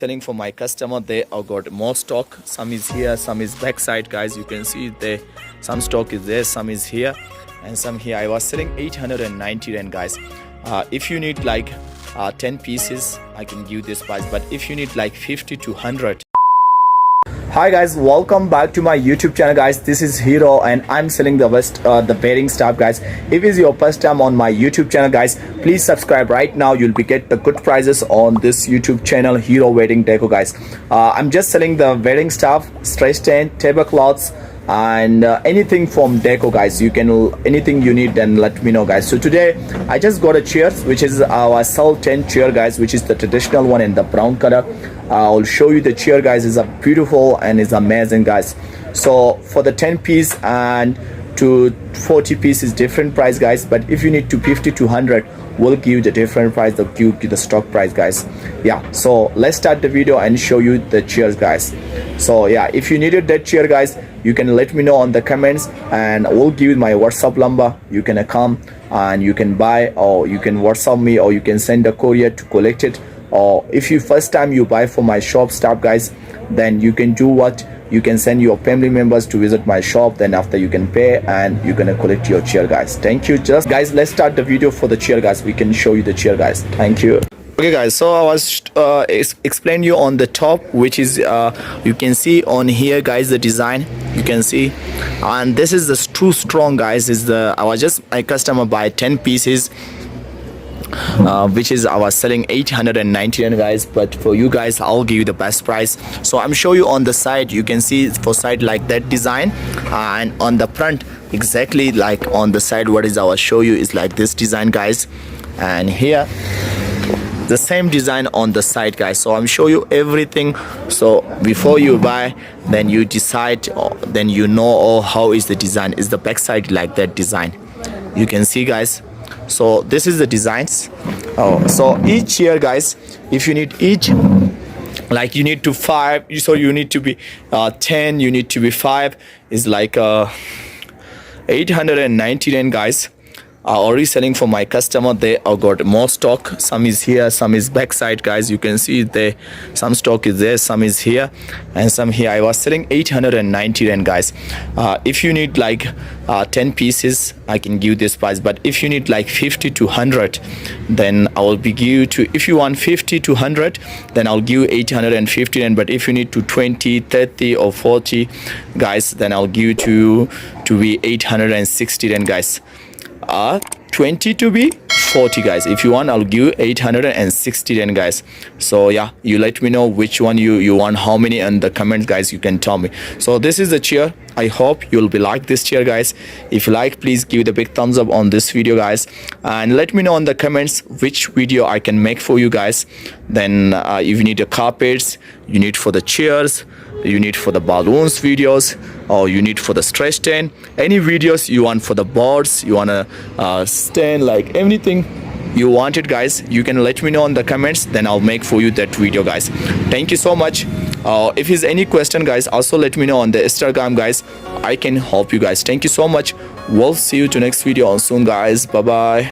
Selling for my customer. They are got more stock. Some is here, some is backside, guys. You can see there some stock is there, some is here, and some here. I was selling 890 rand, guys. If you need like 10 pieces, I can give this price, but if you need like 50 to 100. Hi guys, welcome back to my YouTube channel, guys. This is Hero and I'm selling the bearing stuff, guys. If it's your first time on my YouTube channel, guys, please subscribe right now. You'll be get the good prices on this YouTube channel, Hero Wedding Deco, guys. I'm just selling the wedding stuff, stretch tent, tablecloths, and anything from deco, guys. You can anything you need, then let me know, guys. So today I just got a chair, which is our cell tent chair, guys, which is the traditional one in the brown color. I'll show you the chair, guys. Is a beautiful and is amazing, guys. So for the 10 piece and to 40 piece is different price, guys, but if you need to 50 to 100, we'll give you the different price, the give you the stock price, guys. Yeah, so let's start the video and show you the chairs, guys. So yeah, if you needed that chair, guys, you can let me know on the comments and we'll give you my WhatsApp number. You can come and you can buy, or you can WhatsApp me, or you can send a courier to collect it. Or if you first time you buy from my shop stuff, guys, then you can do what, you can send your family members to visit my shop, then after you can pay and you're gonna collect your chair, guys. Thank you. Just guys, let's start the video for the chair, guys. We can show you the chair, guys. Thank you. Okay guys, so I was explain you on the top, which is you can see on here, guys, the design you can see, and this is the too strong, guys. Is the I was just my customer buy 10 pieces, which is I was selling 890, guys, but for you guys I'll give you the best price. So I'm show you on the side. You can see for side like that design, and on the front exactly like on the side what is I will show you is like this design, guys, and here the same design on the side, guys. So I'm show you everything. So before you buy, then you decide, then you know how is the design. Is the back side like that design? You can see, guys. So this is the designs. So each here, guys, if you need each, like you need to 5, so you need to be 10, you need to be 5, is like 890 rand, guys. Already selling for my customer. They are got more stock. Some is here, some is backside, guys. You can see there some stock is there, some is here, and some here. I was selling 890 rand, guys. If you need like 10 pieces, I can give this price, but if you need like 50 to 100, then I will be give you to, if you want 50 to 100, then I'll give you 850 rand, but if you need to 20, 30 or 40, guys, then I'll give you to be 860 rand, guys. 20 to be 40, guys. If you want, I'll give you 860 rand, guys. So yeah, you let me know which one you want, how many in the comments, guys. You can tell me. So this is the chair. I hope you'll be like this chair, guys. If you like, please give the big thumbs up on this video, guys, and let me know in the comments which video I can make for you, guys. Then if you need the carpets, you need for the chairs, you need for the balloons videos, or you need for the stretch tent, any videos you want for the boards, you want to stand, like anything you want it, guys, you can let me know in the comments, then I'll make for you that video, guys. Thank you so much. If there's any question, guys, also let me know on the Instagram, guys. I can help you, guys. Thank you so much. We'll see you to next video on soon, guys. Bye bye.